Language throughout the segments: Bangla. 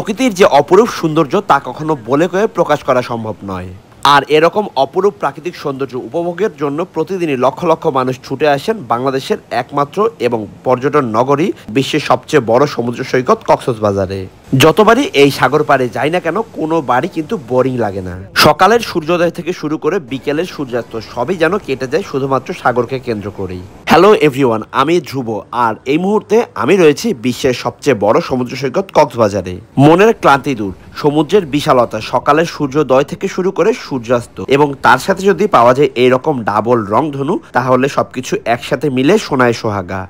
প্রকৃতির যে অপরূপ সৌন্দর্য তা কখনো বলে কয়ে প্রকাশ করা সম্ভব নয়। আর এরকম অপরূপ প্রাকৃতিক সৌন্দর্য উপভোগের জন্য প্রতিদিনই লক্ষ লক্ষ মানুষ ছুটে আসেন বাংলাদেশের একমাত্র এবং পর্যটন নগরী, বিশ্বের সবচেয়ে বড় সমুদ্র সৈকত কক্সবাজারে। যতবারই এই সাগর পাড়ে যাই না কেন, কোনো বাড়ি কিন্তু বোরিং লাগে না। সকালের সূর্যোদয় থেকে শুরু করে বিকেলের সূর্যাস্ত সবই যেন কেটে যায় শুধুমাত্র সাগরকে কেন্দ্র করেই। হ্যালো এভরিওয়ান, আমি ধ্রুব, আর এই মুহূর্তে আমি রয়েছি বিশ্বের সবচেয়ে বড় সমুদ্র সৈকত কক্সবাজারে। মনের ক্লান্তি দূর, সমুদ্রের বিশালতা, সকালের সূর্যোদয় থেকে শুরু করে সূর্যাস্ত, এবং তার সাথে যদি পাওয়া যায় এইরকম ডাবল রংধনু, তাহলে সবকিছু একসাথে মিলে সোনায় সোহাগা।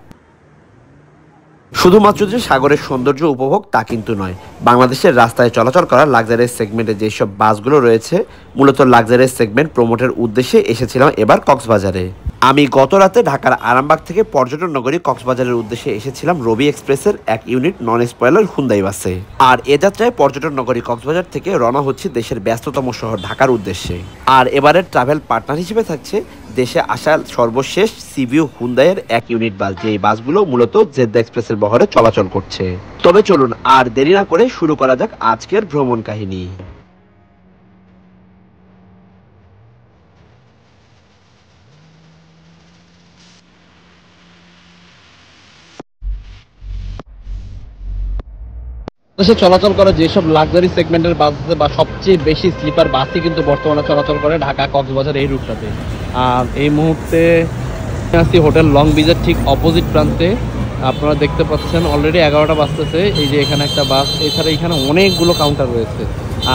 শুধুমাত্র যে সাগরের সৌন্দর্য উপভোগ তা কিন্তু নয়, বাংলাদেশের রাস্তায় চলাচল করা লাক্সারিয়াস সেগমেন্টে যেসব বাসগুলো রয়েছে, মূলত লাক্সারিয়াস সেগমেন্ট প্রমোটের উদ্দেশ্যে এসেছিলাম এবার কক্সবাজারে। আমি গত রাতে ঢাকার আরামবাগ থেকে পর্যটন নগরী কক্সবাজারের উদ্দেশ্যে এসেছিলাম রবি এক্সপ্রেসের এক ইউনিট নন স্পয়লার হুন্দাই বাসে। আর এ যাত্রায় পর্যটন নগরী কক্সবাজার থেকে রওনা হচ্ছে দেশের ব্যস্ততম শহর ঢাকার উদ্দেশ্যে। আর এবারের ট্রাভেল পার্টনার হিসেবে থাকছে দেশে আসা সর্বশেষ সিভিউ হুন্দাইয়ের এক ইউনিট বাস, যে বাসগুলো মূলত জেদ্দা এক্সপ্রেসের বহরে চলাচল করছে। তবে চলুন আর দেরি না করে শুরু করা যাক আজকের ভ্রমণ কাহিনী। দেশে চলাচল করে যেসব লাক্সারি সেগমেন্টের বাস আছে বা সবচেয়ে বেশি স্লিপার বাসই কিন্তু বর্তমানে চলাচল করে ঢাকা কক্সবাজার এই রুটটাতে। আর এই মুহূর্তে আছি হোটেল লং বিচের ঠিক অপোজিট প্রান্তে। আপনারা দেখতে পাচ্ছেন অলরেডি 11টা বাজতেছে। এই যে এখানে একটা বাস, এছাড়া এখানে অনেকগুলো কাউন্টার রয়েছে,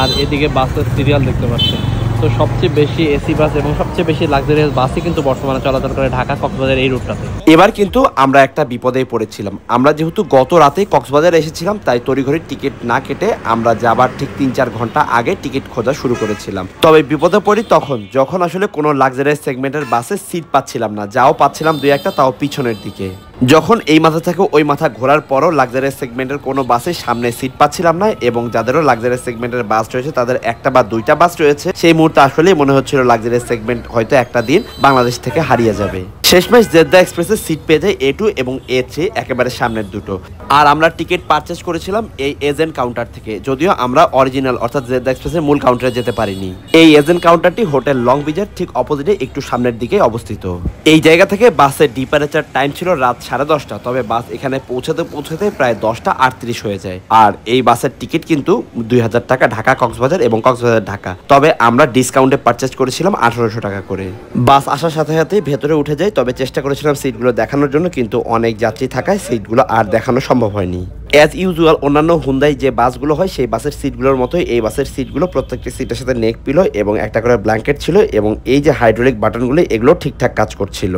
আর এদিকে বাসের সিরিয়াল দেখতে পাচ্ছেন। তো সবচেয়ে বেশি এসি বাস এবং সবচেয়ে বেশি লাক্সারিয়াস বাসই কিন্তু বর্তমানে চলাচল করে ঢাকা কক্সবাজার এই রুটটাতে। এবার কিন্তু আমরা একটা বিপদে পড়েছিলাম। আমরা যেহেতু গত রাতে কক্সবাজার এসেছিলাম, তাই তড়িঘড়ি টিকিট না কেটে আমরা যাবার ঠিক 3-4 ঘন্টা আগে টিকিট খোঁজা শুরু করেছিলাম। তবে বিপদে পড়ি তখন, যখন আসলে কোনো লাক্সারিয়াস সেগমেন্টের বাসে সিট পাচ্ছিলাম না, যাও পাচ্ছিলাম 2-1টা, তাও পিছনের দিকে। যখন এই মাথা থেকে ওই মাথা ঘোরার পরও লাক্সারিয়াস সেগমেন্টের কোনো বাসের সামনে সিট পাচ্ছিলাম না, এবং যাদেরও লাক্সারিয়াস সেগমেন্টের বাস রয়েছে তাদের 1টা বা 2টা বাস রয়েছে, সেই মুহূর্তে আসলেই মনে হচ্ছিল লাক্সারিয়াস সেগমেন্ট হয়তো একটা দিন বাংলাদেশ থেকে হারিয়ে যাবে। শেষমেশ জেদ্দা এক্সপ্রেসের সিট পেয়ে যায় A2 এবং A3, একেবারে সামনের দুটো। আর আমরা টিকিট পারচেজ করেছিলাম এই এজেন্ট কাউন্টার থেকে, যদিও আমরা অরিজিনাল অর্থাৎ জেদ্দা এক্সপ্রেসের মূল কাউন্টারে যেতে পারিনি। এই এজেন্ট কাউন্টারটি হোটেল লং বিচের ঠিক অপোজিটে একটু সামনের দিকে অবস্থিত। এই জায়গা থেকে বাসের ডিপারেচার টাইম ছিল রাত 10:30, তবে বাস এখানে পৌঁছাতে প্রায় 10:38 হয়ে যায়। আর এই বাসের টিকিট কিন্তু 2000 টাকা ঢাকা কক্সবাজার এবং কক্সবাজার ঢাকা, তবে আমরা ডিসকাউন্টে পারচেজ করেছিলাম 1800 টাকা করে। বাস আসার সাথে সাথে ভেতরে উঠে যায়, তবে চেষ্টা করেছিলাম সিটগুলো দেখানোর জন্য, কিন্তু অনেক যাত্রী থাকায় সিটগুলো আর দেখানো সম্ভব হয়নি। অ্যাজ ইউজুয়াল অন্যান্য হুন্দাই যে বাসগুলো হয় সেই বাসের সিটগুলোর মতোই এই বাসের সিটগুলো প্রত্যেকটি সিটের সাথে নেক পিলো এবং একটা করে ব্ল্যাঙ্কেট ছিল, এবং এই যে হাইড্রোলিক বাটনগুলো এগুলো ঠিকঠাক কাজ করছিল।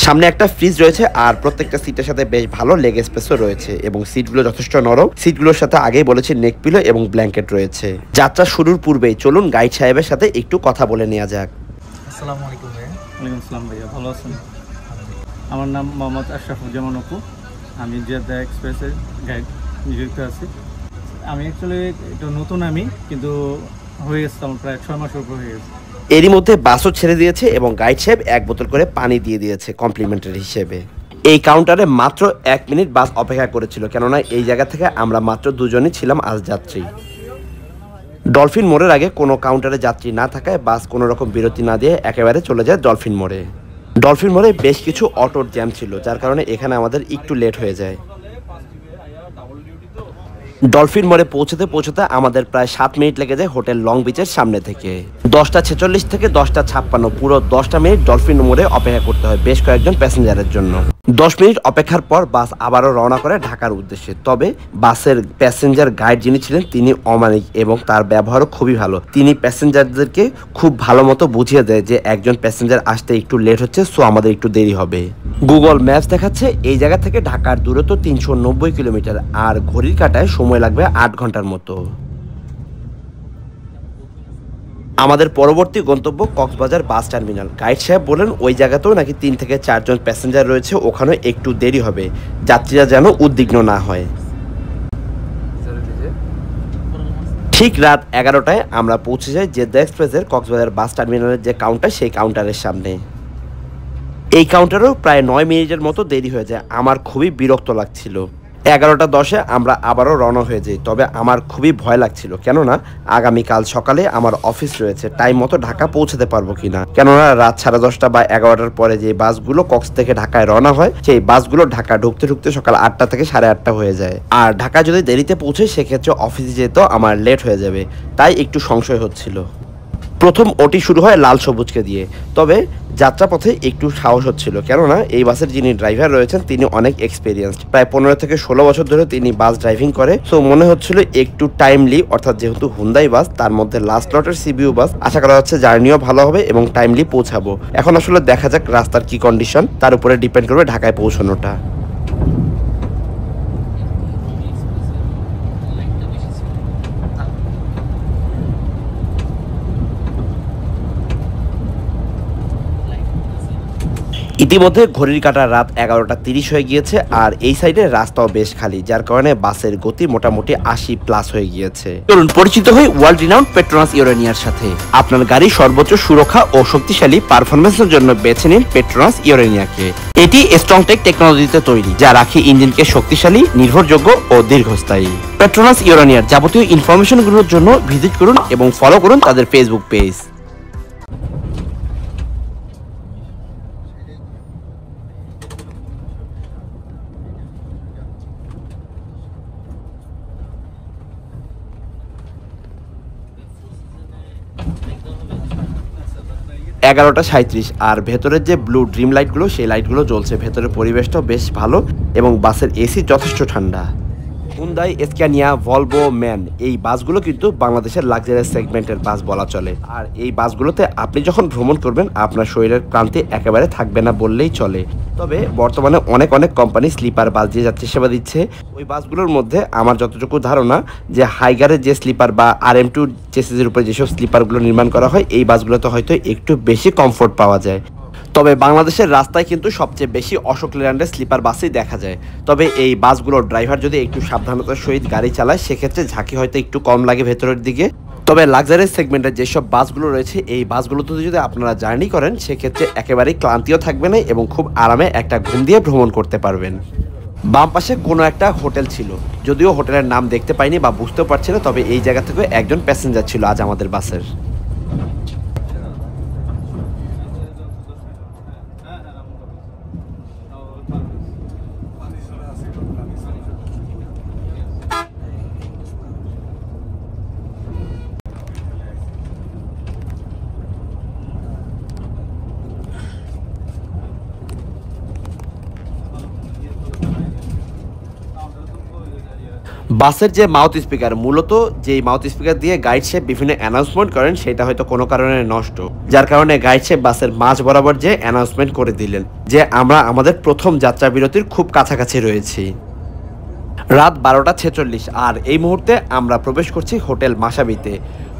সামনে একটা ফ্রিজ রয়েছে, আর প্রত্যেকটা সিটের সাথে বেশ ভালো লেগ স্পেসও রয়েছে, এবং সিটগুলো যথেষ্ট নরম। সিটগুলোর সাথে আগেই বলেছি নেক পিলো এবং ব্ল্যাঙ্কেট রয়েছে। যাত্রা শুরুর পূর্বেই চলুন গাইড সাহেবের সাথে একটু কথা বলে নেওয়া যাক। আসসালামু আলাইকুম ভাইয়া। ওয়ালাইকুম আসসালাম ভাইয়া, ভালো আছেন? আমার নাম মোহাম্মদ আশরাফুজ্জামান অপু, আমি জেদ্দা এক্সপ্রেসের গাইড নিযুক্ত আছি। আমি অ্যাকচুয়ালি এটা নতুন, আমি কিন্তু হয়ে গেছে আমার প্রায় 6 মাসের উপর হয়ে গেছে। এরই মধ্যে বাসও ছেড়ে দিয়েছে এবং গাইড সাহেব 1 বোতল করে পানি দিয়ে দিয়েছে কমপ্লিমেন্টারি হিসেবে। এই কাউন্টারে মাত্র 1 মিনিট বাস অপেক্ষা করেছিল, কেননা এই জায়গা থেকে আমরা মাত্র 2জনই ছিলাম আজ যাত্রী। ডলফিন মোড়ের আগে কোনো কাউন্টারে যাত্রী না থাকায় বাস কোনো রকম বিরতি না দিয়ে একেবারে চলে যায় ডলফিন মোড়ে। ডলফিন মোড়ে বেশ কিছু অটোর জ্যাম ছিল, যার কারণে এখানে আমাদের একটু লেট হয়ে যায়। ডলফিন মোড়ে পৌঁছাতে আমাদের প্রায় 7 মিনিট লেগে যায় হোটেল লং বিচের সামনে থেকে। 10:46 থেকে 10:56, পুরো 10টা মিনিট ডলফিন মোড়ে অপেক্ষা করতে হয় বেশ কয়েকজন প্যাসেঞ্জারের জন্য। 10 মিনিট অপেক্ষার পর বাস আবারও রওনা করে ঢাকার উদ্দেশ্যে। তবে বাসের প্যাসেঞ্জার গাইড যিনি ছিলেন তিনি অমানিক, এবং তার ব্যবহারও খুবই ভালো। তিনি প্যাসেঞ্জারদেরকে খুব ভালো মতো বুঝিয়ে দেয় যে একজন প্যাসেঞ্জার আসতে একটু লেট হচ্ছে, সো আমাদের একটু দেরি হবে। গুগল ম্যাপস দেখাচ্ছে এই জায়গা থেকে ঢাকার দূরত্ব 390 কিলোমিটার, আর ঘড়ির কাঁটায় সময় লাগবে 8 ঘন্টার মতো। আমাদের পরবর্তী গন্তব্য কক্সবাজার বাস টার্মিনাল। গাইড সাহেব বলেন ওই জায়গাতেও নাকি 3 থেকে 4 জন প্যাসেঞ্জার রয়েছে, ওখানে একটু দেরি হবে, যাত্রীরা যেন উদ্বিগ্ন না হয়। ঠিক রাত 11টায় আমরা পৌঁছে যাই জেদ্দা এক্সপ্রেসের কক্সবাজার বাস টার্মিনালের যে কাউন্টার, সেই কাউন্টারের সামনে। এই কাউন্টারেও প্রায় 9 মিনিটের মতো দেরি হয়ে যায়। আমার খুবই বিরক্ত লাগছিল। 11:10 আমরা আবারও রওনা হয়ে যাই। তবে আমার খুবই ভয় লাগছিল, কেননা আগামীকাল সকালে আমার অফিস রয়েছে, টাইম মতো ঢাকা পৌঁছাতে পারবো কিনা। কেননা রাত 10:30 বা 11টার পরে যে বাসগুলো কক্স থেকে ঢাকায় রওনা হয়, সেই বাসগুলো ঢাকা ঢুকতে ঢুকতে সকাল 8টা থেকে 8:30 হয়ে যায়। আর ঢাকা যদি দেরিতে পৌঁছে সেক্ষেত্রে অফিসে যেতেও আমার লেট হয়ে যাবে, তাই একটু সংশয় হচ্ছিল। প্রথম ওটি শুরু হয় লাল সবুজকে দিয়ে। তবে যাত্রাপথে একটু সাহস হচ্ছিল, কেননা এই বাসের যিনি ড্রাইভার রয়েছেন তিনি অনেক এক্সপিরিয়েন্সড, প্রায় 15 থেকে 16 বছর ধরে তিনি বাস ড্রাইভিং করে। সো মনে হচ্ছিল একটু টাইমলি, অর্থাৎ যেহেতু হুন্দাই বাস, তার মধ্যে লাস্ট লটের সিবিইউ বাস, আশা করা হচ্ছে জার্নিও ভালো হবে এবং টাইমলি পৌঁছাবো। এখন আসলে দেখা যাক রাস্তার কি কন্ডিশন, তার উপরে ডিপেন্ড করবে ঢাকায় পৌঁছানোটা। ইতিমধ্যে ঘড়ির কাঁটা রাত 11:30 হয়ে গিয়েছে, আর এই সাইডে রাস্তাও বেশ খালি, যার কারণে বাসের গতি মোটামুটি 80+ হয়ে গিয়েছে। চলুন পরিচিত হই ওয়ার্ল্ড রিনাউন্ড পেট্রোনাস ইউরেনিয়ার সাথে। আপনার গাড়ি সর্বোচ্চ সুরক্ষা ও শক্তিশালী পারফরমেন্সের জন্য বেছে নিন পেট্রোনাস ইউরেনিয়াকে। এটি স্ট্রং টেক টেকনোলজিতে তৈরি, যা রাখে ইঞ্জিনকে শক্তিশালী, নির্ভরযোগ্য ও দীর্ঘস্থায়ী। পেট্রোনাস ইউরেনিয়ার যাবতীয় ইনফরমেশনগুলোর জন্য ভিজিট করুন এবং ফলো করুন তাদের ফেসবুক পেজ। 11:37 আর ভেতরের যে ব্লু ড্রিম লাইটগুলো, সেই লাইটগুলো জ্বলছে। ভেতরের পরিবেশটাও বেশ ভালো এবং বাসের এসি যথেষ্ট ঠান্ডা। হুন্দাই, স্ক্যানিয়া, ভলভো, ম্যান এই বাসগুলো কিন্তু বাংলাদেশের লাক্সারিয়াস সেগমেন্টের বাস বলা চলে। আর এই বাসগুলোতে আপনি যখন ভ্রমণ করবেন আপনার শরীরের ক্লান্তি একেবারে থাকবে না বললেই চলে। তবে বর্তমানে অনেক কোম্পানি স্লিপার বাস দিয়ে যাত্রী সেবা দিচ্ছে। ওই বাসগুলোর মধ্যে আমার যতটুকু ধারণা যে হাইগারের যে স্লিপার বা RM2 চেসিসের উপরে যেসব স্লিপারগুলো নির্মাণ করা হয়, এই বাসগুলোতে হয়তো একটু বেশি কমফোর্ট পাওয়া যায়। তবে বাংলাদেশের রাস্তায় কিন্তু সবচেয়ে বেশি অশোক লেল্যান্ডের স্লিপার বাসই দেখা যায়। তবে এই বাসগুলোর ড্রাইভার যদি একটু সাবধানতার সহিত গাড়ি চালায় সেক্ষেত্রে ঝাঁকি হয়তো একটু কম লাগে ভেতরের দিকে। তবে লাক্সারিয়াস সেগমেন্টের যেসব বাসগুলো রয়েছে, এই বাসগুলোতে যদি আপনারা জার্নি করেন সেক্ষেত্রে একেবারেই ক্লান্তিও থাকবে না এবং খুব আরামে একটা ঘুম দিয়ে ভ্রমণ করতে পারবেন। বাম পাশে কোনো একটা হোটেল ছিল, যদিও হোটেলের নাম দেখতে পাইনি বা বুঝতেও পারছি না। তবে এই জায়গা থেকে একজন প্যাসেঞ্জার ছিল আজ আমাদের বাসের। বাসের যে মাউথ স্পিকার, মূলত যেই মাউথ স্পিকার দিয়ে গাইড শেপ বিভিন্ন অ্যানাউন্সমেন্ট করেন, সেটা হয়তো কোনো কারণে নষ্ট, যার কারণে গাইড শেপ বাসের মাঝ বরাবর যে অ্যানাউন্সমেন্ট করে দিলেন যে আমরা আমাদের প্রথম যাত্রা বিরতির খুব কাছাকাছি রয়েছি। রাত 12:46 আর এই মুহূর্তে আমরা প্রবেশ করছি হোটেল মাসাবিতে।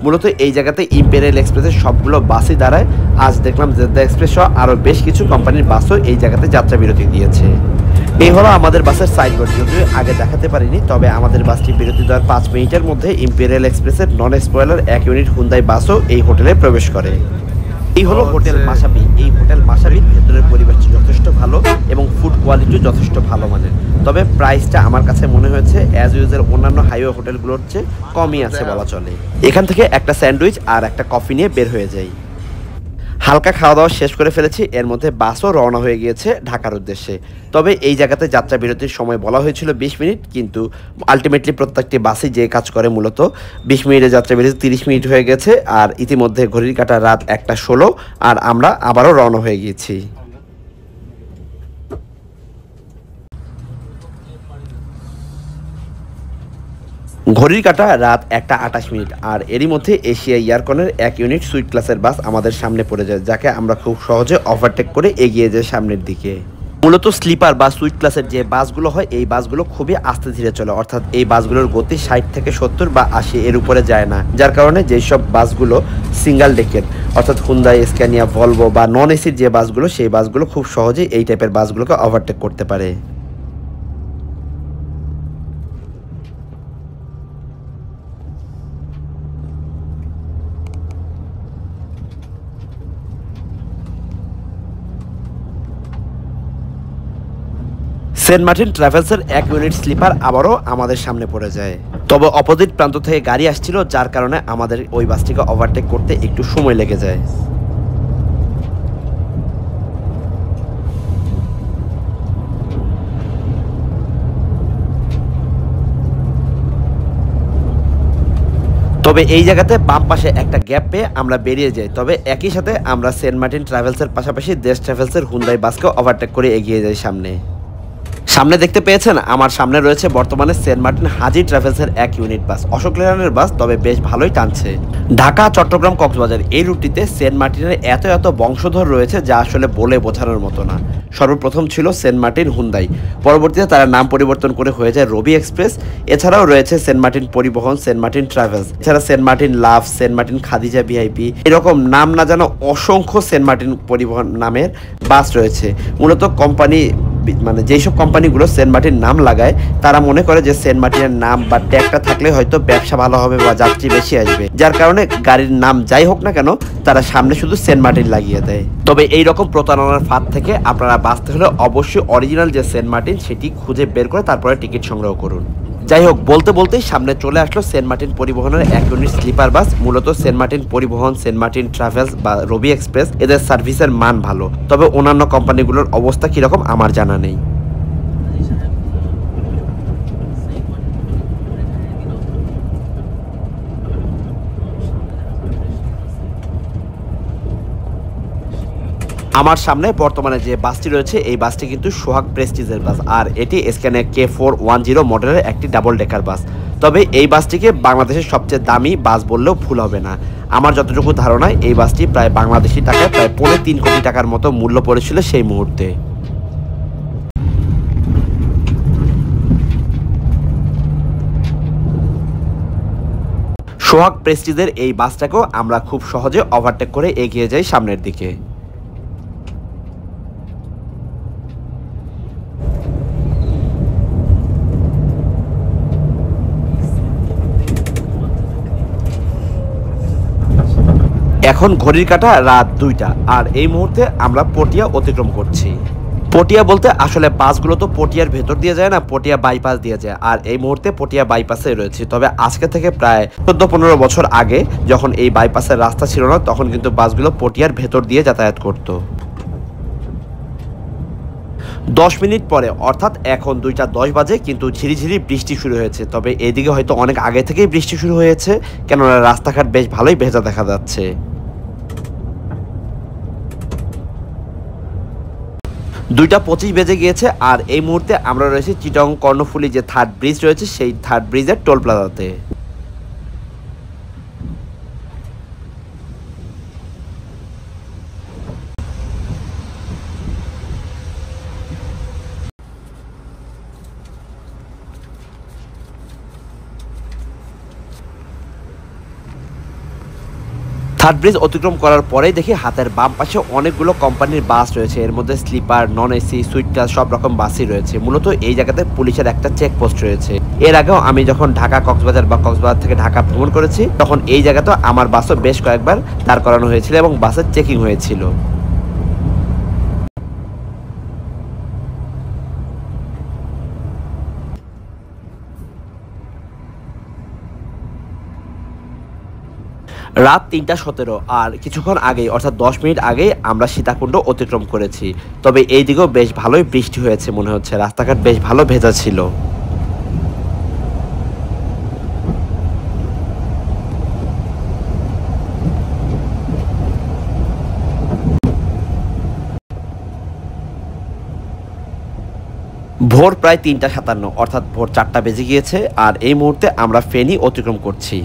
মূলত এই জায়গাতে ইম্পেরিয়াল এক্সপ্রেসের সবগুলো বাসই দাঁড়ায়। আজ দেখলাম জেদ্দা এক্সপ্রেস সহ আরও বেশ কিছু কোম্পানির বাসও এই জায়গাতে যাত্রা বিরতি দিয়েছে। এই হলো আমাদের বাসের সাইড বোর্ড, যদিও আগে দেখাতে পারিনি। তবে আমাদের বাসটি বিরতি দেওয়ার 5 মিনিটের মধ্যে ইম্পেরিয়াল এক্সপ্রেসের নন স্পয়লার 1 ইউনিট হুন্দাই বাসও এই হোটেলে প্রবেশ করে। এই হলো হোটেল মাসাবি। এই হোটেল মাসাবির ভেতরের পরিবেশটা যথেষ্ট ভালো এবং ফুড কোয়ালিটিও যথেষ্ট ভালো মানের। তবে প্রাইসটা আমার কাছে মনে হয়েছে অ্যাজ ইউজুয়াল অন্যান্য হাইওয়ে হোটেলগুলোর চেয়ে কমই আছে বলা চলে। এখান থেকে একটা স্যান্ডউইচ আর একটা কফি নিয়ে বের হয়ে যাই। হালকা খাওয়া দাওয়া শেষ করে ফেলেছি, এর মধ্যে বাসও রওনা হয়ে গিয়েছে ঢাকার উদ্দেশ্যে। তবে এই জায়গাতে যাত্রা বিরতির সময় বলা হয়েছিল 20 মিনিট, কিন্তু আলটিমেটলি প্রত্যেকটি বাসই যে কাজ করে মূলত 20 মিনিটের যাত্রা বিরতি 30 মিনিট হয়ে গেছে। আর ইতিমধ্যে ঘড়ির কাঁটা রাত 1:16 আর আমরা আবারও রওনা হয়ে গিয়েছি। ঘড়ির কাঁটা রাত 1:28 আর এরই মধ্যে এশিয়া এয়ারকনের 1 ইউনিট সুইট ক্লাসের বাস আমাদের সামনে পড়ে যায়, যাকে আমরা খুব সহজে ওভারটেক করে এগিয়ে যাই সামনের দিকে। মূলত স্লিপার বা সুইট ক্লাসের যে বাসগুলো হয়, এই বাসগুলো খুবই আস্তে ধীরে চলে, অর্থাৎ এই বাসগুলোর গতি 60 থেকে 70 বা 80 এর উপরে যায় না। যার কারণে যেসব বাসগুলো সিঙ্গেল ডেকের, অর্থাৎ হুন্দাই, স্ক্যানিয়া, ভলভো বা নন এসির যে বাসগুলো, সেই বাসগুলো খুব সহজেই এই টাইপের বাসগুলোকে ওভারটেক করতে পারে। সেন্ট মার্টিন ট্রাভেলসের 1 ইউনিট স্লিপার আবারও আমাদের সামনে পড়ে যায়। তবে অপোজিট প্রান্ত থেকে গাড়ি আসছিল, যার কারণে আমাদের ওই বাসটিকে ওভারটেক করতে একটু সময় লেগে যায়। তবে এই জায়গাতে বাম পাশে একটা গ্যাপ পেয়ে আমরা বেরিয়ে যাই। তবে একই সাথে আমরা সেন্ট মার্টিন ট্রাভেলসের পাশাপাশি দেশ ট্রাভেলসের হুন্দাই বাসকে ওভারটেক করে এগিয়ে যাই সামনে দেখতে পেয়েছেন আমার সামনে রয়েছে বর্তমানে সেন্ট মার্টিন হাজি ট্রাভেলসের 1 ইউনিট বাস, অশোক লেল্যান্ডের বাস, তবে বেশ ভালোই টানছে। ঢাকা, চট্টগ্রাম, কক্সবাজার এই রুটটিতে সেন্ট মার্টিনের এত বংশধর রয়েছে যা আসলে বলে বোঝানোর মতো না। সর্বপ্রথম ছিল সেন্ট মার্টিন হুন্দাই, পরবর্তীতে তারা নাম পরিবর্তন করে হয়ে যায় রবি এক্সপ্রেস। এছাড়াও রয়েছে সেন্ট মার্টিন পরিবহন, সেন্ট মার্টিন ট্রাভেলস, এছাড়া সেন্ট মার্টিন লাভ, সেন্ট মার্টিন খাদিজা ভিআইপি, এরকম নাম না জানা অসংখ্য সেন্ট মার্টিন পরিবহন নামের বাস রয়েছে। মূলত কোম্পানি মানে যেসব কোম্পানিগুলো সেন্ট মার্টিন নাম লাগায় তারা মনে করে যে সেন্ট মার্টিনের নাম বা ট্যাগটা থাকলে হয়তো ব্যবসা ভালো হবে বা যাত্রী বেশি আসবে, যার কারণে গাড়ির নাম যাই হোক না কেন তারা সামনে শুধু সেন্ট মার্টিন লাগিয়ে দেয়। তবে এই রকম প্রতারণার ফাঁদ থেকে আপনারা বাঁচতে হলে অবশ্যই অরিজিনাল যে সেন্ট মার্টিন সেটি খুঁজে বের করে তারপরে টিকিট সংগ্রহ করুন। যাই হোক, বলতেই সামনে চলে আসলো সেন্ট মার্টিন পরিবহনের 1 ইউনিট স্লিপার বাস। মূলত সেন্ট মার্টিন পরিবহন, সেন্ট মার্টিন ট্রাভেলস বা রবি এক্সপ্রেস এদের সার্ভিসের মান ভালো, তবে অন্যান্য কোম্পানিগুলোর অবস্থা কীরকম আমার জানা নেই। আমার সামনে বর্তমানে যে বাসটি রয়েছে এই বাসটি কিন্তু সোহাগ প্রেস্টিজের বাস, আর এটি স্ক্যানে K410 মডেলের একটি ডাবল ডেকার বাস। তবে এই বাসটিকে বাংলাদেশের সবচেয়ে দামি বাস বললেও ভুল হবে না। আমার যতটুকু ধারণা এই বাসটি প্রায় বাংলাদেশি টাকায় প্রায় 3.25 কোটি টাকার মতো মূল্য পড়েছিল সেই মুহূর্তে। সোহাগ প্রেস্টিজের এই বাসটাকেও আমরা খুব সহজে ওভারটেক করে এগিয়ে যাই সামনের দিকে। এখন ঘড়ির কাঁটা রাত 2টা, আর এই মুহূর্তে আমরা পটিয়া অতিক্রম করছি। পটিয়া বলতে আসলে বাসগুলো তো পটিয়ার ভেতর দিয়ে যায় না, পটিয়া বাইপাস দিয়ে যায়, আর এই মুহূর্তে পটিয়া বাইপাসে রয়েছে। তবে আজকে থেকে প্রায় 14-15 বছর আগে যখন এই বাইপাসের রাস্তা ছিল না তখন কিন্তু বাসগুলো পটিয়ার ভেতর দিয়ে যাতায়াত করত। 10 মিনিট পরে অর্থাৎ এখন 2টা 10 বাজে কিন্তু ঝিরিঝিরি বৃষ্টি শুরু হয়েছে। তবে এইদিকে হয়তো অনেক আগে থেকেই বৃষ্টি শুরু হয়েছে, কেননা রাস্তাঘাট বেশ ভালোই ভেজা দেখা যাচ্ছে। 2টা 25 বেজে গিয়েছে, আর এই মুহূর্তে আমরা রয়েছি চিটং কর্ণফুলী যে 3rd ব্রিজ রয়েছে সেই 3rd ব্রিজের টোল প্লাজাতে। থার্ড ব্রিজ অতিক্রম করার পরেই দেখি হাতের বাম পাশে অনেকগুলো কোম্পানির বাস রয়েছে, এর মধ্যে sleeper, non AC, suite class সব রকম বাসই রয়েছে। মূলত এই জায়গাতে পুলিশের একটা চেকপোস্ট রয়েছে। এর আগেও আমি যখন ঢাকা কক্সবাজার বা কক্সবাজার থেকে ঢাকা ভ্রমণ করেছি তখন এই জায়গাতে আমার বাসও বেশ কয়েকবার দাঁড় করানো হয়েছিল এবং বাসের চেকিং হয়েছিল। রাত 3টা 17 আর কিছুক্ষণ আগেই অর্থাৎ 10 মিনিট আগেই আমরা সীতাকুণ্ড অতিক্রম করেছি। তবে এই দিকেও বেশ ভালোই বৃষ্টি হয়েছে মনে হচ্ছে, রাস্তাঘাট বেশ ভালো ভেজা ছিল। ভোর প্রায় 3টা 57 অর্থাৎ ভোর 4টা বেজে গিয়েছে, আর এই মুহূর্তে আমরা ফেনী অতিক্রম করছি।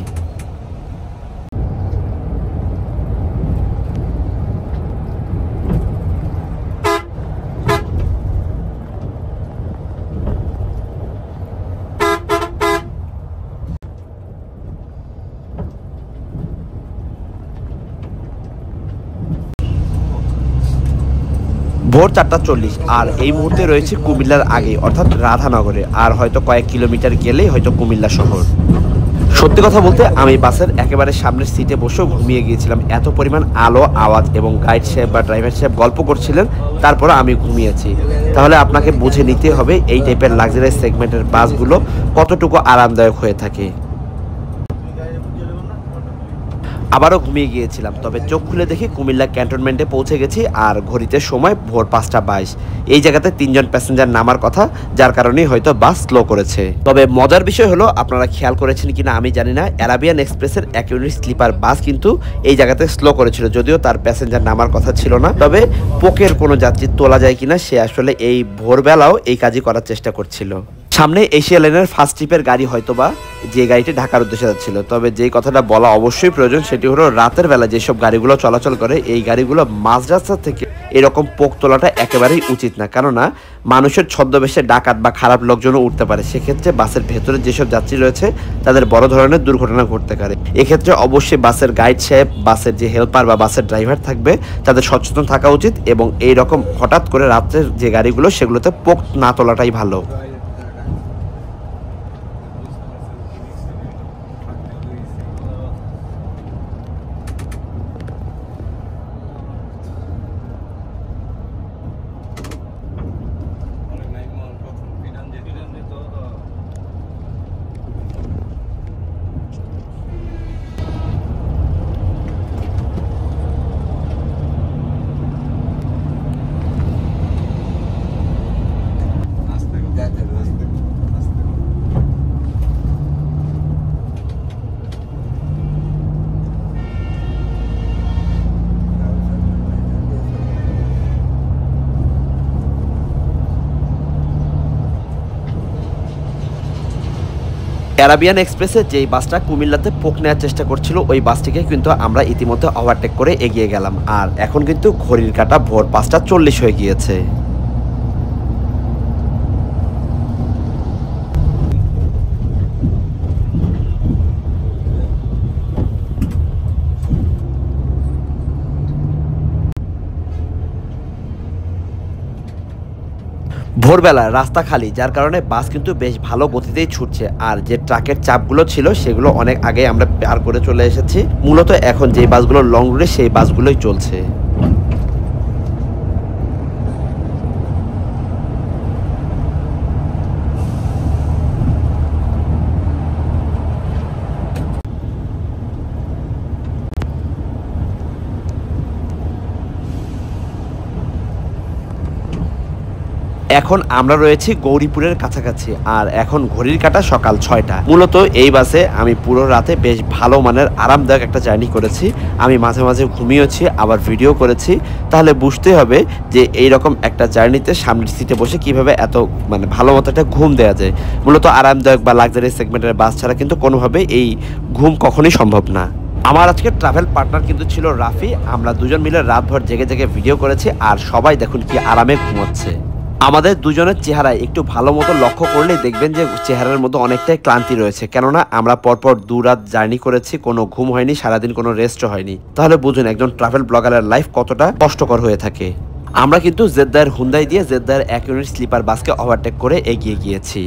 ভোর 4টা 40 আর এই মুহূর্তে রয়েছে কুমিল্লার আগে অর্থাৎ রাধানগরে, আর হয়তো কয়েক কিলোমিটার গেলেই হয়তো কুমিল্লা শহর। সত্যি কথা বলতে আমি বাসের একেবারে সামনের সিটে বসেও ঘুমিয়ে গিয়েছিলাম। এত পরিমাণ আলো, আওয়াজ এবং গাইড সাহেব বা ড্রাইভার সাহেব গল্প করছিলেন, তারপরে আমি ঘুমিয়েছি। তাহলে আপনাকে বুঝে নিতে হবে এই টাইপের লাক্সারিয়াস সেগমেন্টের বাসগুলো কতটুকু আরামদায়ক হয়ে থাকে। আবারও ঘুমিয়ে গিয়েছিলাম, তবে চোখ খুলে দেখি কুমিল্লা ক্যান্টনমেন্টে পৌঁছে গেছি আর ঘড়িতে সময় ভোর 5:22। এই জায়গাতে 3জন প্যাসেঞ্জার নামার কথা, যার কারণেই হয়তো বাস স্লো করেছে। তবে মজার বিষয় হলো, আপনারা খেয়াল করেছেন কিনা আমি জানি না, অ্যারাবিয়ান এক্সপ্রেসের এক ইউনিট স্লিপার বাস কিন্তু এই জায়গাতে স্লো করেছিল, যদিও তার প্যাসেঞ্জার নামার কথা ছিল না। তবে পোকের কোনো যাত্রী তোলা যায় কিনা সে আসলে এই ভোরবেলাও এই কাজই করার চেষ্টা করছিল। সামনে এশিয়া লাইনের ফার্স্ট ট্রিপের গাড়ি হয়তোবা যে গাড়িটি ঢাকার উদ্দেশ্যে যাচ্ছিল। তবে যেই কথাটা বলা অবশ্যই প্রয়োজন সেটি হলো, রাতের বেলা যেসব গাড়িগুলো চলাচল করে এই গাড়িগুলো মাঝ রাস্তা থেকে এরকম পোক তোলাটা একেবারেই উচিত না, কেননা মানুষের ছদ্মবেশে ডাকাত বা খারাপ লোকজনও উঠতে পারে। সেক্ষেত্রে বাসের ভেতরে যেসব যাত্রী রয়েছে তাদের বড় ধরনের দুর্ঘটনা ঘটতে পারে। এক্ষেত্রে অবশ্যই বাসের গাইড সাহেব, বাসের যে হেল্পার বা বাসের ড্রাইভার থাকবে তাদের সচেতন থাকা উচিত, এবং এই রকম হঠাৎ করে রাত্রের যে গাড়িগুলো সেগুলোতে পোক না তোলাটাই ভালো। অ্যারাবিয়ান এক্সপ্রেসে যেই বাসটা কুমিল্লাতে পোক নেওয়ার চেষ্টা করছিল ওই বাসটিকে কিন্তু আমরা ইতিমধ্যে ওভারটেক করে এগিয়ে গেলাম। আর এখন কিন্তু ঘড়ির কাঁটা ভোর 5:40 হয়ে গিয়েছে। ভোরবেলা রাস্তা খালি, যার কারণে বাস কিন্তু বেশ ভালো গতিতেই ছুটছে। আর যে ট্রাকের চাপগুলো ছিল সেগুলো অনেক আগে আমরা পার করে চলে এসেছি। মূলত এখন যে বাসগুলো লং রুটে সেই বাসগুলোই চলছে। এখন আমরা রয়েছি গৌরীপুরের কাছাকাছি, আর এখন ঘড়ির কাঁটা সকাল 6টা। মূলত এই বাসে আমি পুরো রাতে বেশ ভালো মানের আরামদায়ক একটা জার্নি করেছি। আমি মাঝে মাঝে ঘুমিয়েছি, আবার ভিডিও করেছি। তাহলে বুঝতে হবে যে এইরকম একটা জার্নিতে সামনের সিটে বসে কিভাবে এত ভালো মতো একটা ঘুম দেওয়া যায়। মূলত আরামদায়ক বা লাক্সারি সেগমেন্টের বাস ছাড়া কিন্তু কোনোভাবেই এই ঘুম কখনোই সম্ভব না। আমার আজকে ট্রাভেল পার্টনার কিন্তু ছিল রাফি। আমরা দুজন মিলে রাতভর জেগে জেগে ভিডিও করেছি, আর সবাই দেখুন কি আরামে ঘুমোচ্ছে। আমাদের দুজনের চেহারায় একটু ভালো মতো লক্ষ্য করলেই দেখবেন যে চেহারার মধ্যে অনেকটাই ক্লান্তি রয়েছে, কেননা আমরা পরপর 2 রাত জার্নি করেছি, কোনো ঘুম হয়নি, সারাদিন কোনো রেস্টও হয়নি। তাহলে বুঝুন একজন ট্রাভেল ব্লগারের লাইফ কতটা কষ্টকর হয়ে থাকে। আমরা কিন্তু জেদ্দার হুন্দাই দিয়ে জেদ্দার এক ইউনিট স্লিপার বাসকে ওভারটেক করে এগিয়ে গিয়েছি।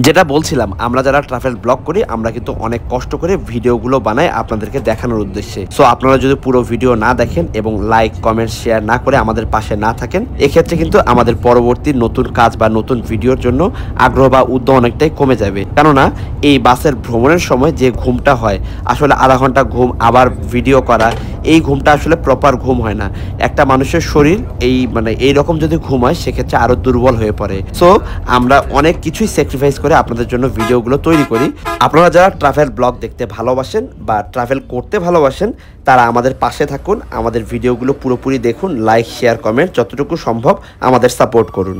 যেটা বলছিলাম, আমরা যারা ট্রাভেল ব্লগ করি আমরা কিন্তু অনেক কষ্ট করে ভিডিওগুলো বানাই আপনাদেরকে দেখানোর উদ্দেশ্যে। সো আপনারা যদি পুরো ভিডিও না দেখেন এবং লাইক কমেন্ট শেয়ার না করে আমাদের পাশে না থাকেন, এক্ষেত্রে কিন্তু আমাদের পরবর্তী নতুন কাজ বা নতুন ভিডিওর জন্য আগ্রহ বা উদ্যম অনেকটাই কমে যাবে। কেননা এই বাসের ভ্রমণের সময় যে ঘুমটা হয়, আসলে আধা ঘন্টা ঘুম আবার ভিডিও করা, এই ঘুমটা আসলে প্রপার ঘুম হয় না। একটা মানুষের শরীর এই রকম যদি ঘুম হয় সেক্ষেত্রে আরো দুর্বল হয়ে পড়ে। সো আমরা অনেক কিছুই স্যাক্রিফাইস করে আপনাদের জন্য ভিডিওগুলো তৈরি করি। আপনারা যারা ট্রাভেল ব্লগ দেখতে ভালোবাসেন বা ট্রাভেল করতে ভালোবাসেন তারা আমাদের পাশে থাকুন, আমাদের ভিডিওগুলো পুরোপুরি দেখুন, লাইক শেয়ার কমেন্ট যতটুকু সম্ভব আমাদের সাপোর্ট করুন।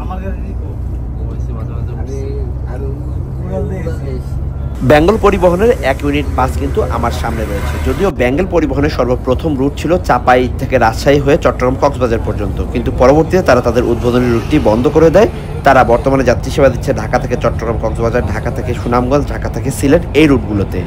আমার গাড়ি নিকো ওইসে মাঝে মাঝে আমি আর বেঙ্গল পরিবহনের 1 ইউনিট বাস কিন্তু আমার সামনে রয়েছে। যদিও বেঙ্গল পরিবহনের সর্বপ্রথম রুট ছিল চাপাই থেকে রাজশাহী হয়ে চট্টগ্রাম কক্সবাজার পর্যন্ত, কিন্তু পরবর্তীতে তারা তাদের উদ্বোধনী রুটটি বন্ধ করে দেয়। তারা বর্তমানে যাত্রী সেবা দিচ্ছে ঢাকা থেকে চট্টগ্রাম কক্সবাজার, ঢাকা থেকে সুনামগঞ্জ, ঢাকা থেকে সিলেট এই রুটগুলোতে।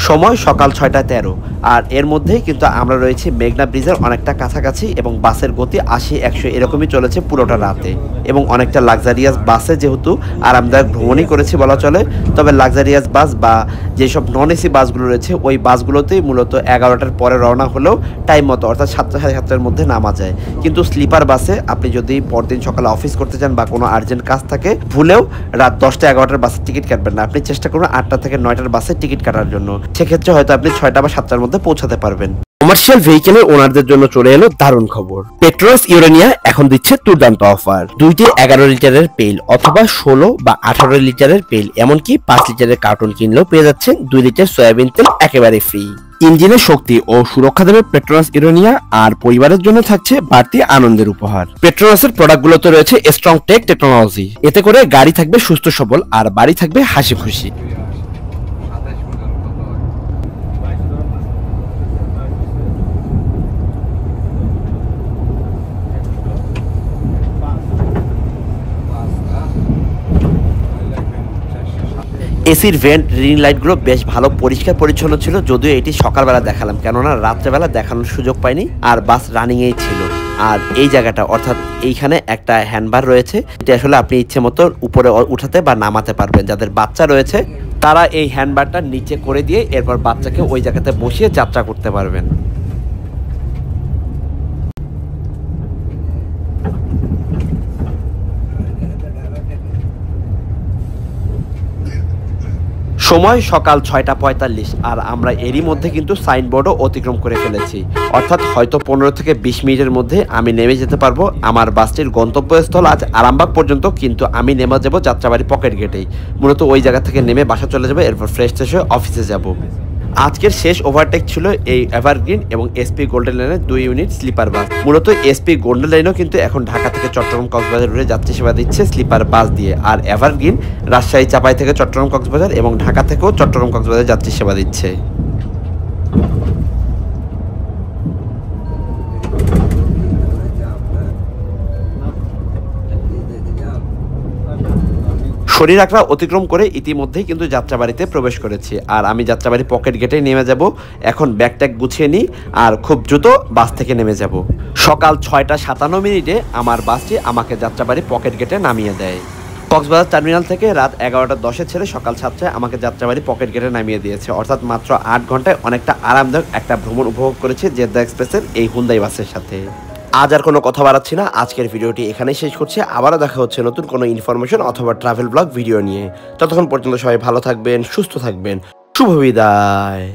সময় সকাল 6:13, আর এর মধ্যেই কিন্তু আমরা রয়েছি মেঘনা ব্রিজের অনেকটা কাছাকাছি এবং বাসের গতি 80-100 এরকমই চলেছে পুরোটা রাতে এবং অনেকটা লাক্সারিয়াস বাসে যেহেতু আরামদায়ক ভ্রমণই করেছি বলা চলে। তবে লাক্সারিয়াস বাস বা যেসব নন এসি বাসগুলো রয়েছে ওই বাসগুলোতেই মূলত 11টার পরে রওনা হলেও টাইম মতো অর্থাৎ 7:30-7:30 মধ্যে নামা যায়। কিন্তু স্লিপার বাসে আপনি যদি পরদিন সকালে অফিস করতে চান বা কোনো আর্জেন্ট কাজ থাকে, ভুলেও রাত 10টা-11টার বাসের টিকিট কাটবেন না। আপনি চেষ্টা করুন 8টা থেকে 9টার বাসের টিকিট কাটার জন্য। সেক্ষেত্রে হয়তো আপনি 6টা বা 7টার মধ্যে পৌঁছাতে পারবেন। কমার্শিয়াল ভেহিকেলের ওনারদের জন্য চলে এলো দারুণ খবর। পেট্রোনাস ইউরেনিয়া এখন দিচ্ছে দুর্দান্ত অফার। 2টি 11 লিটারের পেইল অথবা 16 বা 18 লিটারের পেইল, এমনকি 5 লিটারের কার্টুন কিনলেও পেয়ে যাচ্ছেন 2 লিটার সয়াবিন তেল একেবারে ফ্রি। ইঞ্জিনের শক্তি ও সুরক্ষা দেবে পেট্রোনাস ইউরেনিয়া, আর পরিবারের জন্য থাকছে বাড়তি আনন্দের উপহার। পেট্রোনাসের প্রোডাক্টগুলোতে রয়েছে স্ট্রং টেক টেকনোলজি। এতে করে গাড়ি থাকবে সুস্থ সবল আর বাড়ি থাকবে হাসি খুশি। এসির ভেন্ট রিং লাইটগুলো বেশ ভালো পরিষ্কার পরিচ্ছন্ন ছিল, যদিও এটি সকালবেলা দেখালাম কেননা রাত্রেবেলা দেখানোর সুযোগ পাইনি আর বাস রানিংয়েই ছিল। আর এই জায়গাটা অর্থাৎ এইখানে একটা হ্যান্ডবার রয়েছে, এটা আসলে আপনি ইচ্ছে মতো উপরে উঠাতে বা নামাতে পারবেন। যাদের বাচ্চা রয়েছে তারা এই হ্যান্ডবারটা নিচে করে দিয়ে এরপর বাচ্চাকে ওই জায়গাতে বসিয়ে যাত্রা করতে পারবেন। সময় সকাল 6:45, আর আমরা এরই মধ্যে কিন্তু সাইনবোর্ডও অতিক্রম করে ফেলেছি। অর্থাৎ হয়তো 15 থেকে 20 মিনিটের মধ্যে আমি নেমে যেতে পারবো। আমার বাসটির গন্তব্যস্থল আজ আরামবাগ পর্যন্ত, কিন্তু আমি নেমে যাবো যাত্রাবাড়ি পকেট গেটেই। মূলত ওই জায়গা থেকে নেমে বাসা চলে যাবো, এরপর ফ্রেশ হয়ে অফিসে যাব। আজকের শেষ ওভারটেক ছিল এই এভারগ্রিন এবং এসপি গোল্ডেন লাইনের 2 ইউনিট স্লিপার বাস। মূলত এসপি গোল্ডেন লাইনও কিন্তু এখন ঢাকা থেকে চট্টগ্রাম কক্সবাজার রুটে যাত্রী সেবা দিচ্ছে স্লিপার বাস দিয়ে, আর এভারগ্রিন রাজশাহী চাপাই থেকে চট্টগ্রাম কক্সবাজার এবং ঢাকা থেকেও চট্টগ্রাম কক্সবাজার যাত্রী সেবা দিচ্ছে। শরীর আকড়া অতিক্রম করে ইতিমধ্যেই কিন্তু যাত্রাবাড়িতে প্রবেশ করেছি, আর আমি যাত্রাবাড়ি পকেট গেটেই নেমে যাব। এখন ব্যাগ ট্যাগ গুছিয়ে নিই আর খুব দ্রুত বাস থেকে নেমে যাব। সকাল 6:57 আমার বাসটি আমাকে যাত্রাবাড়ি পকেট গেটে নামিয়ে দেয়। কক্সবাজার টার্মিনাল থেকে রাত 11:10 ছেড়ে সকাল 7টায় আমাকে যাত্রাবাড়ি পকেট গেটে নামিয়ে দিয়েছে। অর্থাৎ মাত্র 8 ঘন্টায় অনেকটা আরামদায়ক একটা ভ্রমণ উপভোগ করেছে জেদ্দা এক্সপ্রেসের এই হুন্দাই বাসের সাথে। আজ আর কোনো কথা বাড়াচ্ছি না, আজকের ভিডিওটি এখানেই শেষ করছি। আবারও দেখা হচ্ছে নতুন কোনো ইনফরমেশন অথবা ট্রাভেল ব্লগ ভিডিও নিয়ে। ততক্ষণ পর্যন্ত সবাই ভালো থাকবেন, সুস্থ থাকবেন। শুভ বিদায়।